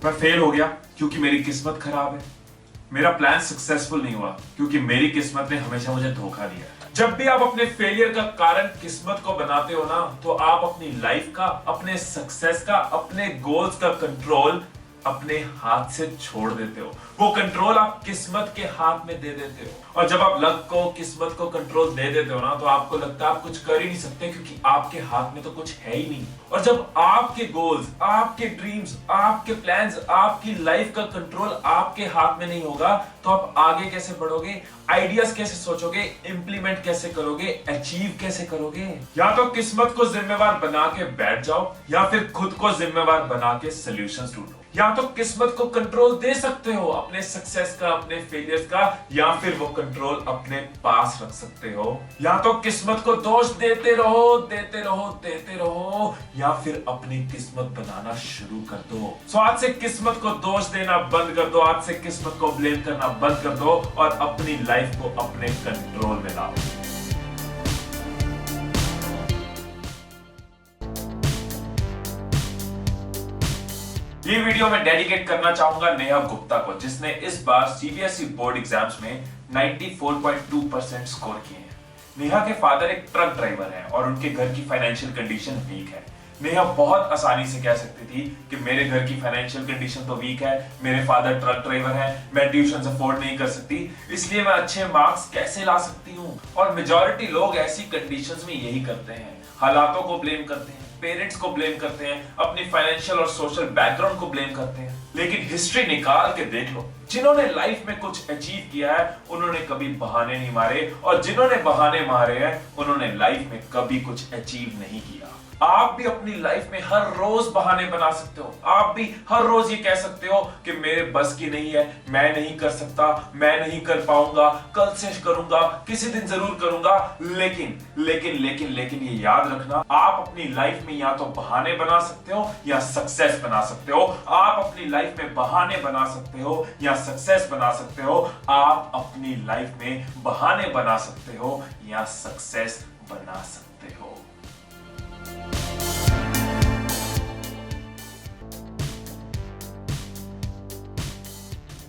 मैं फेल हो गया क्योंकि मेरी किस्मत खराब है। मेरा प्लान सक्सेसफुल नहीं हुआ क्योंकि मेरी किस्मत ने हमेशा मुझे धोखा दिया। जब भी आप अपने फेलियर का कारण किस्मत को बनाते हो ना, तो आप अपनी लाइफ का, अपने सक्सेस का, अपने गोल्स का कंट्रोल अपने हाथ से छोड़ देते हो। वो कंट्रोल आप किस्मत के हाथ में दे देते हो। और जब आप लक को, किस्मत को कंट्रोल दे देते हो ना, तो आपको लगता है आप कुछ कर ही नहीं सकते क्योंकि आपके हाथ में तो कुछ है ही नहीं। और जब आपके गोल्स, आपके ड्रीम्स, आपके प्लान्स, आपकी लाइफ का कंट्रोल आपके हाथ में नहीं होगा, तो आप आगे कैसे बढ़ोगे, आइडियाज कैसे सोचोगे, इंप्लीमेंट कैसे करोगे, अचीव कैसे करोगे? या तो किस्मत को जिम्मेवार बना के बैठ जाओ, या फिर खुद को जिम्मेवार बना के सॉल्यूशंस ढूंढो। या तो किस्मत को कंट्रोल दे सकते हो अपने सक्सेस का, अपने फेलियर्स का, या फिर वो कंट्रोल अपने पास रख सकते हो। या तो किस्मत को दोष देते रहो, देते रहो, देते रहो, या फिर अपनी किस्मत बनाना शुरू कर दो। सो आज से किस्मत को दोष देना बंद कर दो, आज से किस्मत को ब्लेम करना बंद कर दो और अपनी लाइफ को अपने कंट्रोल में लाओ। ये वीडियो मैं डेडिकेट करना चाहूंगा नेहा गुप्ता को, जिसने इस बार सीबीएसई बोर्ड एग्जाम्स में 94.2% स्कोर किए हैं। नेहा के फादर एक ट्रक ड्राइवर हैं और उनके घर की फाइनेंशियल कंडीशन वीक है। नेहा बहुत आसानी से कह सकती थी कि मेरे घर की फाइनेंशियल कंडीशन तो वीक है, मेरे फादर ट्रक ड्राइवर हैं, मैं ट्यूशन अफोर्ड नहीं कर सकती, इसलिए मैं अच्छे मार्क्स कैसे ला सकती हूँ। और मेजॉरिटी लोग ऐसी कंडीशंस में यही करते हैं, हालातों को ब्लेम करते हैं, पेरेंट्स को ब्लेम करते हैं, अपनी फाइनेंशियल और सोशल बैकग्राउंड को ब्लेम करते हैं। लेकिन हिस्ट्री निकाल के देख लो, जिन्होंने लाइफ में कुछ अचीव किया है उन्होंने कभी बहाने नहीं मारे, और जिन्होंने बहाने मारे हैं उन्होंने लाइफ में कभी कुछ अचीव नहीं किया। आप भी अपनी लाइफ में हर रोज बहाने बना सकते हो। आप भी हर रोज ये कह सकते हो कि मेरे बस की नहीं है, मैं नहीं कर सकता, मैं नहीं कर पाऊंगा, कल से करूंगा, किसी दिन जरूर करूंगा। लेकिन लेकिन लेकिन लेकिन ये याद रखना, आप अपनी लाइफ में या तो बहाने बना सकते हो या सक्सेस बना सकते हो। आप अपनी लाइफ में बहाने बना सकते हो या सक्सेस बना सकते हो। आप अपनी लाइफ में बहाने बना सकते हो या सक्सेस बना सकते हो।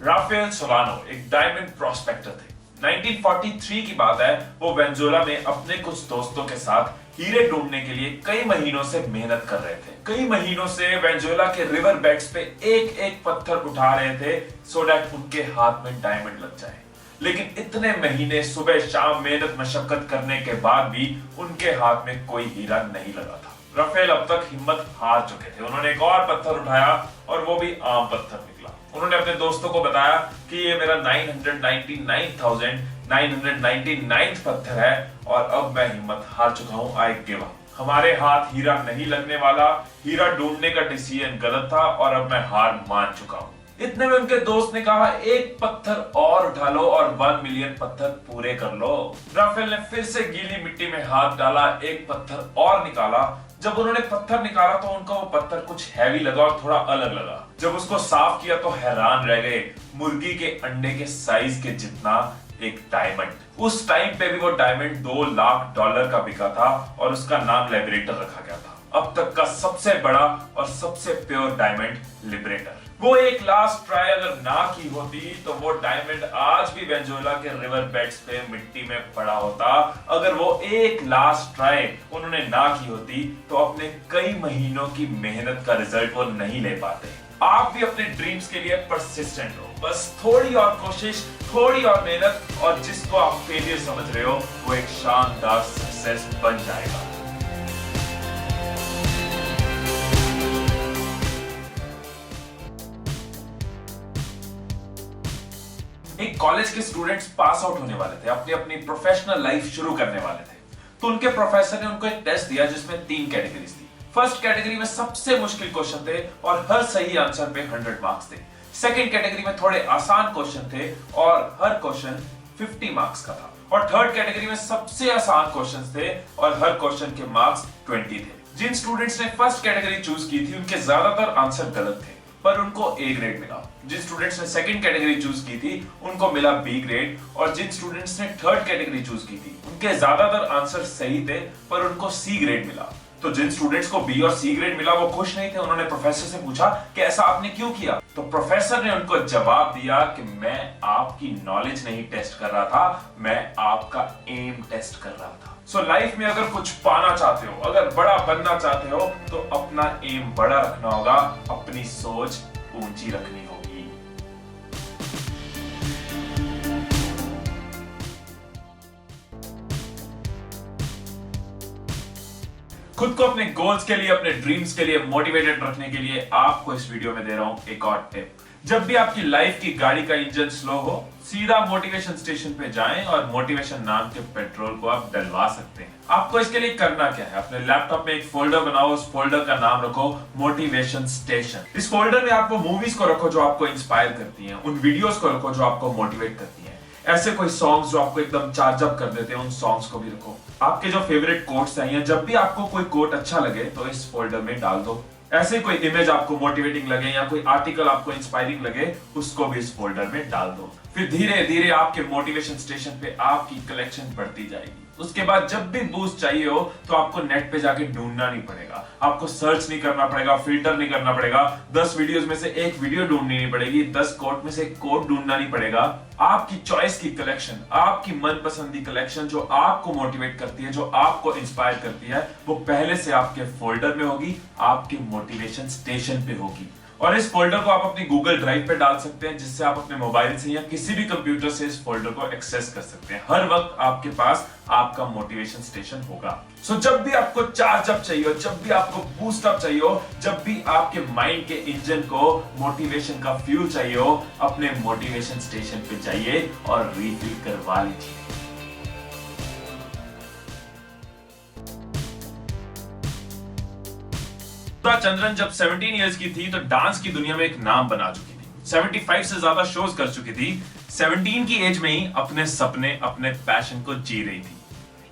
राफेल सोलानो एक डायमंड प्रोस्पेक्टर थे। 1943 की बात है, वो वेनेजुएला में अपने कुछ दोस्तों के साथ हीरे ढूंढने के लिए कई महीनों से मेहनत कर रहे थे। कई महीनों से वेनेजुएला के रिवर बेड्स पे एक एक पत्थर उठा रहे थे सो दैट उनके हाथ में डायमंड लग जाए। लेकिन इतने महीने सुबह शाम मेहनत मशक्कत करने के बाद भी उनके हाथ में कोई हीरा नहीं लगा था। राफेल अब तक हिम्मत हार चुके थे। उन्होंने एक और पत्थर उठाया और वो भी आम पत्थर निकला। उन्होंने अपने दोस्तों को बताया कि ये मेरा 999,999 पत्थर है और अब मैं हिम्मत हार चुका हूं, आई गिव अप। हमारे हाथ हीरा नहीं लगने वाला, हीरा ढूंढने का डिसीजन गलत था और अब मैं हार मान चुका हूं। इतने में उनके दोस्त ने कहा, एक पत्थर और उठा लो और 1 मिलियन पत्थर पूरे कर लो। राफेल ने फिर से गीली मिट्टी में हाथ डाला, एक पत्थर और निकाला। जब उन्होंने पत्थर निकाला तो उनका वो पत्थर कुछ हैवी लगा और थोड़ा अलग लगा। जब उसको साफ किया तो हैरान रह गए, मुर्गी के अंडे के साइज के जितना एक डायमंड। उस टाइम पे भी वो डायमंड $2 लाख का बिका था और उसका नाम लिबरेटर रखा गया था। अब तक का सबसे बड़ा और सबसे प्योर डायमंड लिबरेटर। वो एक लास्ट ट्राई अगर ना की होती तो वो डायमंड आज भी वेनेजुएला के रिवर बेड्स पे मिट्टी में पड़ा होता। अगर वो एक लास्ट ट्राई उन्होंने ना की होती तो अपने कई महीनों की मेहनत का रिजल्ट वो नहीं ले पाते। आप भी अपने ड्रीम्स के लिए परसिस्टेंट हो, बस थोड़ी और कोशिश, थोड़ी और मेहनत, और जिसको आप फेलियर समझ रहे हो वो एक शानदार सक्सेस बन जाएगा। एक कॉलेज के स्टूडेंट्स पास आउट होने वाले थे, अपनी अपनी प्रोफेशनल लाइफ शुरू करने वाले थे। तो उनके प्रोफेसर ने उनको एक टेस्ट दिया जिसमें 3 कैटेगरीज थी। फर्स्ट कैटेगरी में सबसे मुश्किल क्वेश्चन थे और हर सही आंसर पे 100 मार्क्स थे। सेकंड कैटेगरी में थोड़े आसान क्वेश्चन थे और हर क्वेश्चन 50 मार्क्स का था। और थर्ड कैटेगरी में सबसे आसान क्वेश्चन थे और हर क्वेश्चन के मार्क्स 20 थे। जिन स्टूडेंट्स ने फर्स्ट कैटेगरी चूज की थी उनके ज्यादातर आंसर गलत थे पर उनको A ग्रेड मिला। जिन स्टूडेंट्स ने सेकंड कैटेगरी चूज की थी उनको मिला B ग्रेड, और जिन स्टूडेंट्स ने थर्ड कैटेगरी चूज की थी उनके ज्यादातर आंसर सही थे पर उनको C ग्रेड मिला। तो जिन स्टूडेंट्स को बी और सी ग्रेड मिला वो खुश नहीं थे। उन्होंने प्रोफेसर से पूछा कि ऐसा आपने क्यों किया? तो प्रोफेसर ने उनको जवाब दिया कि मैं आपकी नॉलेज नहीं टेस्ट कर रहा था, मैं आपका एम टेस्ट कर रहा था। सो लाइफ में अगर कुछ पाना चाहते हो, अगर बड़ा बनना चाहते हो, तो अपना एम बड़ा रखना होगा, अपनी सोच ऊंची रखनी होगी। खुद को अपने गोल्स के लिए, अपने ड्रीम्स के लिए मोटिवेटेड रखने के लिए आपको इस वीडियो में दे रहा हूं एक और टिप। जब भी आपकी लाइफ की गाड़ी का इंजन स्लो हो, सीधा मोटिवेशन स्टेशन पे जाएं और मोटिवेशन नाम के पेट्रोल को आप डलवा सकते हैं। आपको इसके लिए करना क्या है? अपने लैपटॉप में एक फोल्डर बनाओ, उस फोल्डर का नाम रखो मोटिवेशन स्टेशन। इस फोल्डर में आप वो मूवीज को रखो जो आपको इंस्पायर करती हैं, उन वीडियोस को रखो जो आपको मोटिवेट करती हैं। ऐसे कोई सॉन्ग्स जो आपको एकदम चार्ज अप कर देते हैं, उन सॉन्ग्स को भी रखो। आपके जो फेवरेट कोट्स हैं, या जब भी आपको कोई कोट अच्छा लगे तो इस फोल्डर में डाल दो। ऐसे कोई इमेज आपको मोटिवेटिंग लगे या कोई आर्टिकल आपको इंस्पायरिंग लगे, उसको भी इस फोल्डर में डाल दो। फिर धीरे धीरे आपके मोटिवेशन स्टेशन पे आपकी कलेक्शन बढ़ती जाएगी। उसके बाद जब भी बूस्ट चाहिए हो तो आपको नेट पे जाके ढूंढना नहीं पड़ेगा, आपको सर्च नहीं करना पड़ेगा, फिल्टर नहीं करना पड़ेगा, 10 वीडियोस में से एक वीडियो ढूंढनी नहीं पड़ेगी, 10 कोट में से एक कोट ढूंढना नहीं पड़ेगा। आपकी चॉइस की कलेक्शन, आपकी मनपसंद की कलेक्शन जो आपको मोटिवेट करती है, जो आपको इंस्पायर करती है, वो पहले से आपके फोल्डर में होगी, आपके मोटिवेशन स्टेशन पे होगी। और इस फोल्डर को आप अपनी गूगल ड्राइव पे डाल सकते हैं, जिससे आप अपने मोबाइल से या किसी भी कंप्यूटर से इस फोल्डर को एक्सेस कर सकते हैं। हर वक्त आपके पास आपका मोटिवेशन स्टेशन होगा। सो जब भी आपको चार्ज अप चाहिए हो, जब भी आपको बूस्ट अप चाहिए हो, जब भी आपके माइंड के इंजन को मोटिवेशन का फ्यूल चाहिए हो, अपने मोटिवेशन स्टेशन पे जाइए और रिफिल करवा लीजिए। सुधा चंद्रन जब 17 इयर्स की थी तो डांस की दुनिया में एक नाम बना चुकी थी, 75 से ज्यादा शोज कर चुकी थी। 17 की एज में ही अपने सपने, अपने पैशन को जी रही थी।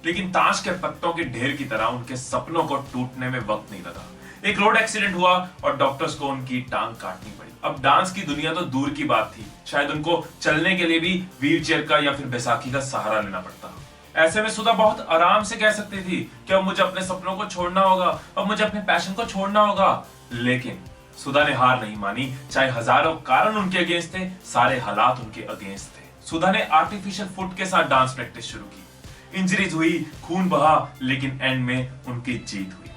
लेकिन ताश के पत्तों के ढेर की तरह उनके सपनों को टूटने में वक्त नहीं लगा। एक रोड एक्सीडेंट हुआ और डॉक्टर्स को उनकी टांग काटनी पड़ी। अब डांस की दुनिया तो दूर की बात थी, शायद उनको चलने के लिए भी व्हील चेयर का या फिर बैसाखी का सहारा लेना पड़ता। ऐसे में सुधा बहुत आराम से कह सकती थी कि अब मुझे अपने सपनों को छोड़ना होगा, अब मुझे अपने पैशन को छोड़ना होगा। लेकिन सुधा ने हार नहीं मानी। चाहे हजारों कारण उनके अगेंस्ट थे, सारे हालात उनके अगेंस्ट थे। सुधा ने आर्टिफिशियल फुट के साथ डांस प्रैक्टिस शुरू की। इंजरीज हुई, खून बहा, लेकिन एंड में उनकी जीत हुई।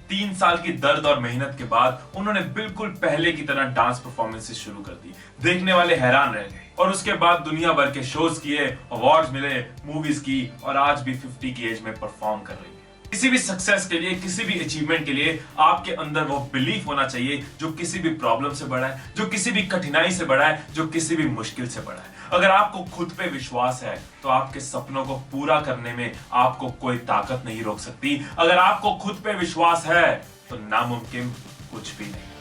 3 साल की दर्द और मेहनत के बाद उन्होंने बिल्कुल पहले की तरह डांस परफॉर्मेंसेस शुरू कर दी। देखने वाले हैरान रह गए और उसके बाद दुनिया भर के शोज किए, अवार्ड्स मिले, मूवीज की, और आज भी 50 की एज में परफॉर्म कर रही है। किसी भी सक्सेस के लिए, किसी भी अचीवमेंट के लिए आपके अंदर वो बिलीफ होना चाहिए जो किसी भी प्रॉब्लम से बड़ा है, जो किसी भी कठिनाई से बड़ा है, जो किसी भी मुश्किल से बड़ा है। अगर आपको खुद पे विश्वास है तो आपके सपनों को पूरा करने में आपको कोई ताकत नहीं रोक सकती। अगर आपको खुद पे विश्वास है तो नामुमकिन कुछ भी नहीं।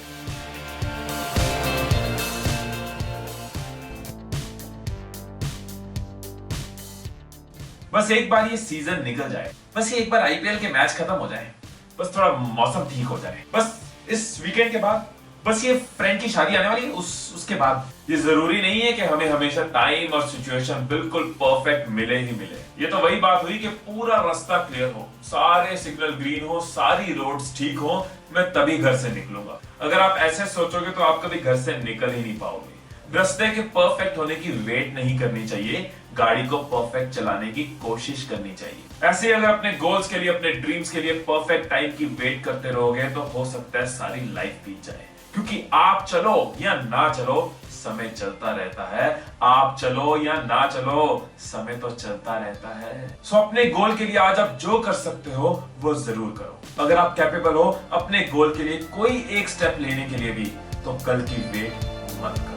बस एक बार ये सीजन निकल जाए, बस ये एक बार आईपीएल के मैच खत्म हो जाए, बस थोड़ा मौसम ठीक हो जाए, बस इस वीकेंड के बाद, बस ये फ्रेंड की शादी आने वाली है उसके बाद। ये जरूरी नहीं है कि हमें हमेशा टाइम और सिचुएशन बिल्कुल परफेक्ट मिले ही मिले। ये तो वही बात हुई कि पूरा रास्ता क्लियर हो, सारे सिग्नल ग्रीन हो, सारी रोड्स ठीक हो, मैं तभी घर से निकलूंगा। अगर आप ऐसे सोचोगे तो आप कभी घर से निकल ही नहीं पाओगे। रास्ते के परफेक्ट होने की वेट नहीं करनी चाहिए, गाड़ी को परफेक्ट चलाने की कोशिश करनी चाहिए। ऐसे अगर अपने गोल्स के लिए, अपने ड्रीम्स के लिए परफेक्ट टाइम की वेट करते रहोगे तो हो सकता है सारी लाइफ बीत जाए। क्योंकि आप चलो या ना चलो, समय चलता रहता है। आप चलो या ना चलो, समय तो चलता रहता है। सो अपने गोल के लिए आज आप जो कर सकते हो वो जरूर करो। अगर आप कैपेबल हो अपने गोल के लिए कोई एक स्टेप लेने के लिए भी, तो कल की वेट मत करो।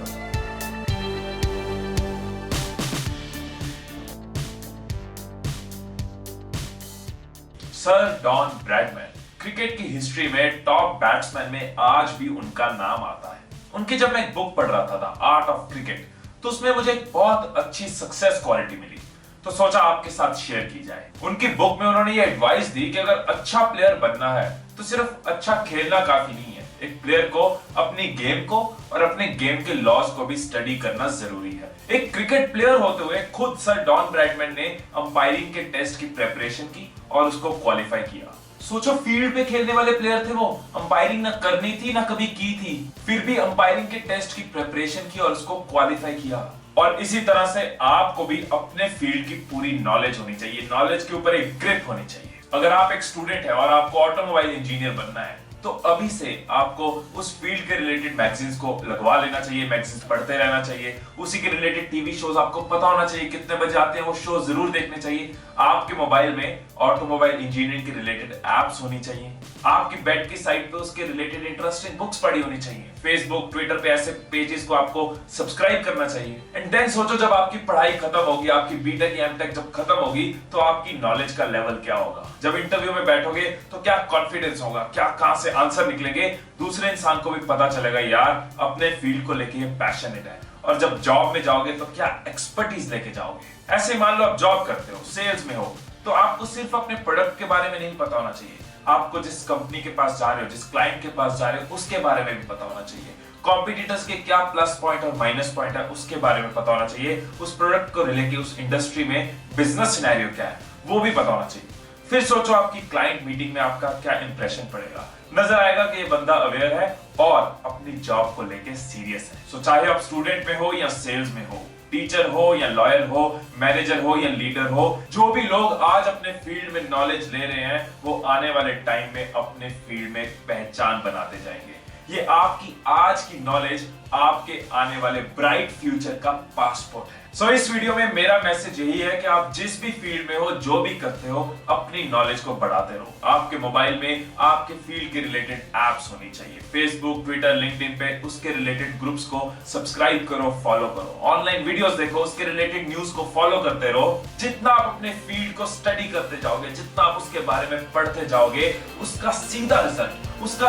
सर डॉन ब्रैडमैन, क्रिकेट की हिस्ट्री में टॉप बैट्समैन में आज भी उनका नाम आता है। उनकी जब मैं एक बुक पढ़ रहा था, द आर्ट ऑफ क्रिकेट, तो उसमें मुझे एक बहुत अच्छी सक्सेस क्वालिटी मिली, तो सोचा आपके साथ शेयर की जाए। उनकी बुक में उन्होंने ये एडवाइस दी कि अगर अच्छा प्लेयर बनना है तो सिर्फ अच्छा खेलना काफी नहीं है। एक प्लेयर को अपनी गेम को और अपने गेम के लॉज को भी स्टडी करना जरूरी है। एक क्रिकेट प्लेयर होते हुए खुद सर डॉन ब्रैडमैन ने अंपायरिंग के टेस्ट की प्रेपरेशन की और उसको क्वालिफाई किया। सोचो फील्ड पे खेलने वाले प्लेयर थे वो, अंपायरिंग ना करनी थी ना कभी की थी, फिर भी अंपायरिंग के टेस्ट की प्रिपरेशन की और उसको क्वालिफाई किया। और इसी तरह से आपको भी अपने फील्ड की पूरी नॉलेज होनी चाहिए, नॉलेज के ऊपर एक ग्रिप होनी चाहिए। अगर आप एक स्टूडेंट है और आपको ऑटोमोबाइल इंजीनियर बनना है तो अभी से आपको उस फील्ड के रिलेटेड मैगजीन्स को लगवा लेना चाहिए, मैगजीन्स पढ़ते रहना चाहिए, उसी के रिलेटेड टीवी शोज आपको पता होना चाहिए, कितने बजे आते हैं वो शो जरूर देखने चाहिए। आपके मोबाइल में ऑटोमोबाइल इंजीनियरिंग के रिलेटेड एप्स होनी चाहिए, आपकी बेड की साइट पे उसके रिलेटेड इंटरेस्टिंग बुक्स पढ़ी होनी चाहिए, फेसबुक ट्विटर पे ऐसे पेजेस को आपको सब्सक्राइब करना चाहिए। एंड देन सोचो जब आपकी पढ़ाई खत्म होगी, आपकी बीटेक या एमटेक जब खत्म होगी तो आपकी नॉलेज का लेवल क्या होगा। जब इंटरव्यू में बैठोगे तो क्या कॉन्फिडेंस होगा, क्या कहां से आंसर निकलेंगे, दूसरे इंसान को भी पता चलेगा यार अपने फील्ड को लेके ये पैशनेट है। और जब जॉब में जाओगे तो क्या एक्सपर्टीज लेके जाओगे। ऐसे मान लो आप जॉब करते हो, सेल्स में हो, तो आपको सिर्फ अपने प्रोडक्ट के बारे में नहीं पता होना चाहिए, आपको जिस कंपनी के पास जा रहे हो, जिस क्लाइंट के पास जा रहे हो उसके बारे में भी पता होना चाहिए। कॉम्पिटिटर्स के क्या प्लस पॉइंट और माइनस पॉइंट है उसके बारे में पता होना चाहिए, उस प्रोडक्ट को रिलेटेड उस इंडस्ट्री में बिजनेस सिनेरियो क्या है वो भी पता होना चाहिए। फिर सोचो आपकी क्लाइंट मीटिंग में आपका क्या इंप्रेशन पड़ेगा, नजर आएगा कि ये बंदा अवेयर है और अपनी जॉब को लेके सीरियस है। सो चाहे आप स्टूडेंट में हो या सेल्स में हो, टीचर हो या लॉयर हो, मैनेजर हो या लीडर हो, जो भी लोग आज अपने फील्ड में नॉलेज ले रहे हैं वो आने वाले टाइम में अपने फील्ड में पहचान बनाते जाएंगे। ये आपकी आज की नॉलेज आपके आने वाले ब्राइट फ्यूचर का पासपोर्ट है। सो इस वीडियो में मेरा मैसेज यही है कि आप जिस भी फील्ड में हो, जो भी करते हो, अपनी नॉलेज को बढ़ाते रहो। आपके मोबाइल में आपके फील्ड के रिलेटेड एप्स होनी चाहिए, फेसबुक, ट्विटर, लिंक्डइन पे उसके रिलेटेड ग्रुप्स को सब्सक्राइब करो, फॉलो करो, ऑनलाइन वीडियोस देखो, उसके रिलेटेड न्यूज को फॉलो करते रहो। जितना आप अपने फील्ड को स्टडी करते जाओगे, जितना आप उसके बारे में पढ़ते जाओगे, उसका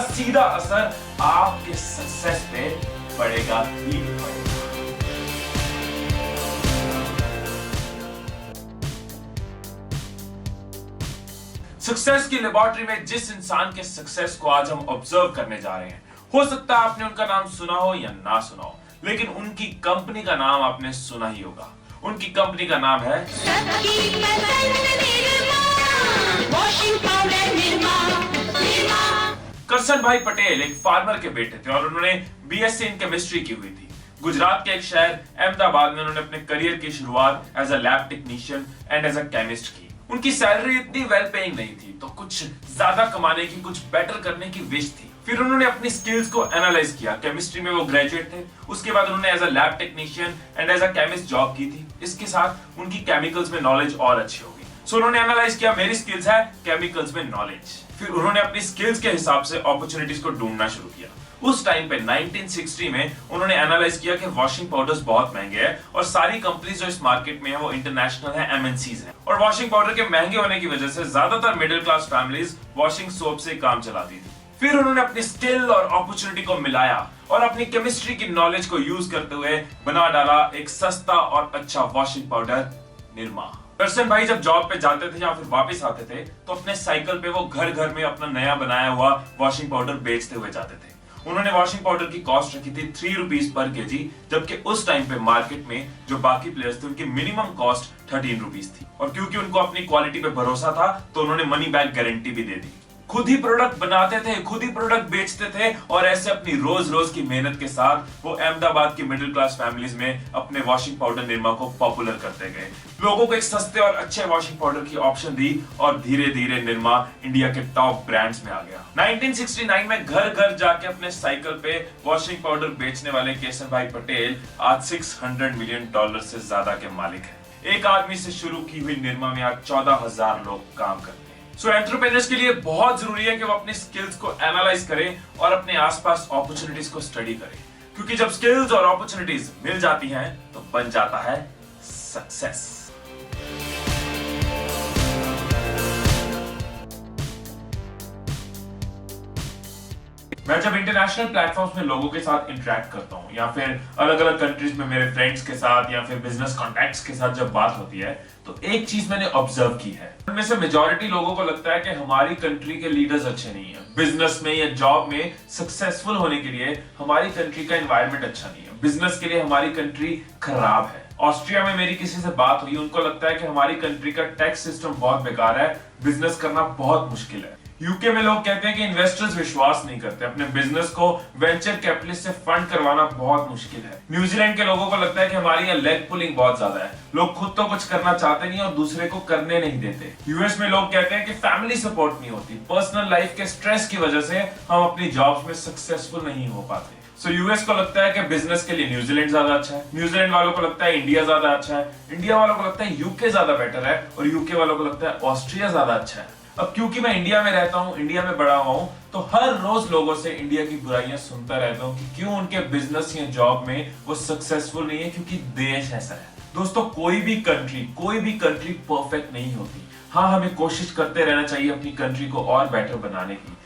सीधा असर आपके सक्सेस पे पड़ेगा ही पड़ेगा। सक्सेस की लेबोरेटरी में जिस इंसान के सक्सेस को आज हम ऑब्जर्व करने जा रहे हैं, हो सकता है आपने उनका नाम सुना हो या ना सुना हो, लेकिन उनकी कंपनी का नाम आपने सुना ही होगा। उनकी कंपनी का नाम है करसन भाई पटेल। एक फार्मर के बेटे थे और उन्होंने बीएससी इन केमिस्ट्री की हुई थी। गुजरात के एक शहर अहमदाबाद में उन्होंने अपने करियर की शुरुआत as a lab technician and as a chemist की। उनकी सैलरी इतनी वेल पेइंग नहीं थी, तो कुछ ज्यादा कमाने की, कुछ बेटर करने की विश थी। फिर उन्होंने अपनी स्किल्स को एनालाइज किया। केमिस्ट्री में वो ग्रेजुएट थे, उसके बाद उन्होंने as a lab technician and as a chemist job की थी। इसके साथ उनकी केमिकल्स में नॉलेज और अच्छी हो गई। सो उन्होंने एनालाइज किया मेरी स्किल्स है केमिकल्स में नॉलेज। फिर उन्होंने अपनी स्किल्स के हिसाब से अपॉर्चुनिटीज को ढूंढना शुरू किया। उस टाइम पे 1960 में उन्होंने एनालाइज किया कि वॉशिंग पाउडर्स बहुत महंगे हैं और सारी कंपनीज जो इस मार्केट में है वो इंटरनेशनल है, एमएनसीज हैं। और वॉशिंग पाउडर के महंगे होने की वजह से ज्यादातर middle class families washing soap से काम चलाती थी। फिर उन्होंने अपनी स्किल और अपॉर्चुनिटी को मिलाया और अपनी केमिस्ट्री की नॉलेज को यूज करते हुए बना डाला एक सस्ता और अच्छा वॉशिंग पाउडर, निरमा। करसन भाई जब जॉब पे जाते थे या फिर वापस आते थे तो अपने साइकिल पे वो घर घर में अपना नया बनाया हुआ वॉशिंग पाउडर बेचते हुए जाते थे। उन्होंने वॉशिंग पाउडर की कॉस्ट रखी थी 3 रुपीज पर केजी, जबकि उस टाइम पे मार्केट में जो बाकी प्लेयर्स थे उनकी मिनिमम कॉस्ट 13 रुपीज थी। और क्योंकि उनको अपनी क्वालिटी पे भरोसा था तो उन्होंने मनी बैक गारंटी भी दे दी। खुद ही प्रोडक्ट बनाते थे, खुद ही प्रोडक्ट बेचते थे और ऐसे अपनी रोज रोज की मेहनत के साथ वो अहमदाबाद की मिडिल क्लास फैमिलीज में अपने वॉशिंग पाउडर निरमा को पॉपुलर करते गए। लोगों को एक सस्ते और अच्छे वॉशिंग पाउडर की ऑप्शन दी और धीरे धीरे निरमा इंडिया के टॉप ब्रांड्स में आ गया। 1969 में घर घर जाके अपने साइकिल पे वॉशिंग पाउडर बेचने वाले करसन भाई पटेल आज $600 मिलियन से ज्यादा के मालिक हैं। एक आदमी से शुरू की हुई निरमा में आज 14,000 लोग काम करते हैं। सो एंटरप्रेन्योर्स के लिए बहुत जरूरी है कि वो अपनी स्किल्स को एनालाइज करें और अपने आसपास अपॉर्चुनिटीज को स्टडी करें, क्योंकि जब स्किल्स और अपॉर्चुनिटीज मिल जाती हैं तो बन जाता है सक्सेस। मैं जब इंटरनेशनल प्लेटफॉर्म्स में लोगों के साथ इंटरेक्ट करता हूँ या फिर अलग अलग कंट्रीज में मेरे फ्रेंड्स के साथ या फिर बिजनेस कॉन्टैक्ट्स के साथ जब बात होती है तो एक चीज मैंने ऑब्जर्व की है, उनमें से मेजॉरिटी लोगों को लगता है कि हमारी कंट्री के लीडर्स अच्छे नहीं है। बिजनेस में या जॉब में सक्सेसफुल होने के लिए हमारी कंट्री का एनवायरनमेंट अच्छा नहीं है, बिजनेस के लिए हमारी कंट्री खराब है। ऑस्ट्रिया में मेरी किसी से बात हुई, उनको लगता है कि हमारी कंट्री का टैक्स सिस्टम बहुत बेकार है, बिजनेस करना बहुत मुश्किल है। यूके में लोग कहते हैं कि इन्वेस्टर्स विश्वास नहीं करते, अपने बिजनेस को वेंचर कैपिटलिस्ट से फंड करवाना बहुत मुश्किल है। न्यूजीलैंड के लोगों को लगता है कि हमारे यहाँ लेग पुलिंग बहुत ज्यादा है, लोग खुद तो कुछ करना चाहते नहीं और दूसरे को करने नहीं देते। यूएस में लोग कहते हैं कि फैमिली सपोर्ट नहीं होती, पर्सनल लाइफ के स्ट्रेस की वजह से हम अपनी जॉब्स में सक्सेसफुल नहीं हो पाते। सो यूएस को लगता है कि बिजनेस के लिए न्यूजीलैंड ज्यादा अच्छा है, न्यूजीलैंड वालों को लगता है इंडिया ज्यादा अच्छा है, इंडिया वालों को लगता है यूके ज्यादा बेटर है और यूके वालों को लगता है ऑस्ट्रिया ज्यादा अच्छा है। अब क्योंकि मैं इंडिया में रहता हूँ, इंडिया में बड़ा हुआ हूँ, तो हर रोज लोगों से इंडिया की बुराइयां सुनता रहता हूँ कि क्यों उनके बिजनेस या जॉब में वो सक्सेसफुल नहीं है, क्योंकि देश ऐसा है। दोस्तों कोई भी कंट्री परफेक्ट नहीं होती। हाँ, हमें कोशिश करते रहना चाहिए अपनी कंट्री को और बेटर बनाने की,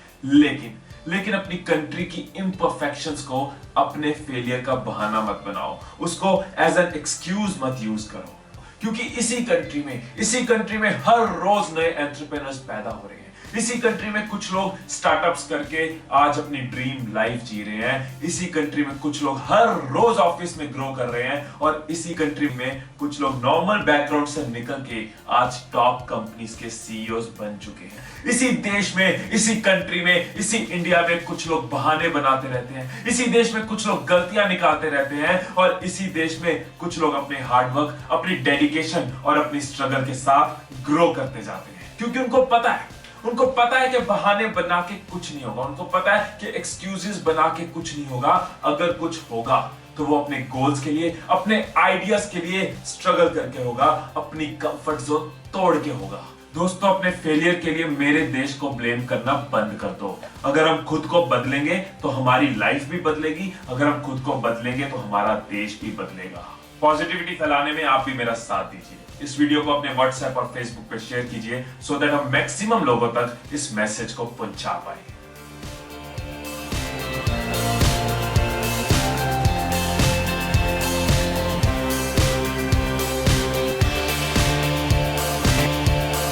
लेकिन अपनी कंट्री की इम्परफेक्शंस को अपने फेलियर का बहाना मत बनाओ, उसको एज एन एक्सक्यूज मत यूज करो, क्योंकि इसी कंट्री में हर रोज नए एंटरप्रेन्योर्स पैदा हो रहे हैं। इसी कंट्री में कुछ लोग स्टार्टअप्स करके आज अपनी ड्रीम लाइफ जी रहे हैं। इसी कंट्री में कुछ लोग हर रोज ऑफिस में ग्रो कर रहे हैं और इसी कंट्री में कुछ लोग नॉर्मल बैकग्राउंड से निकल के आज टॉप कंपनीज के सीईओज बन चुके हैं। इसी देश में, इसी कंट्री में, इसी इंडिया में कुछ लोग बहाने बनाते रहते हैं। इसी देश में कुछ लोग गलतियां निकालते रहते हैं और इसी देश में कुछ लोग अपने हार्डवर्क, अपनी डेडिकेशन और अपनी स्ट्रगल के साथ ग्रो करते जाते हैं, क्योंकि उनको पता है कि बहाने बना के कुछ नहीं होगा, उनको पता है कि एक्सक्यूजेस बना के कुछ नहीं होगा। अगर कुछ होगा तो वो अपने गोल्स के लिए, अपने आइडियाज के लिए स्ट्रगल करके होगा, अपनी कंफर्ट जोन तोड़ के होगा। दोस्तों अपने फेलियर के लिए मेरे देश को ब्लेम करना बंद कर दो। अगर हम खुद को बदलेंगे तो हमारी लाइफ भी बदलेगी, अगर हम खुद को बदलेंगे तो हमारा देश भी बदलेगा। पॉजिटिविटी फैलाने में आप भी मेरा साथ दीजिए। इस वीडियो को अपने व्हाट्सएप और फेसबुक पे शेयर कीजिए सो दैट हम मैक्सिमम लोगों तक इस मैसेज को पहुंचा पाए।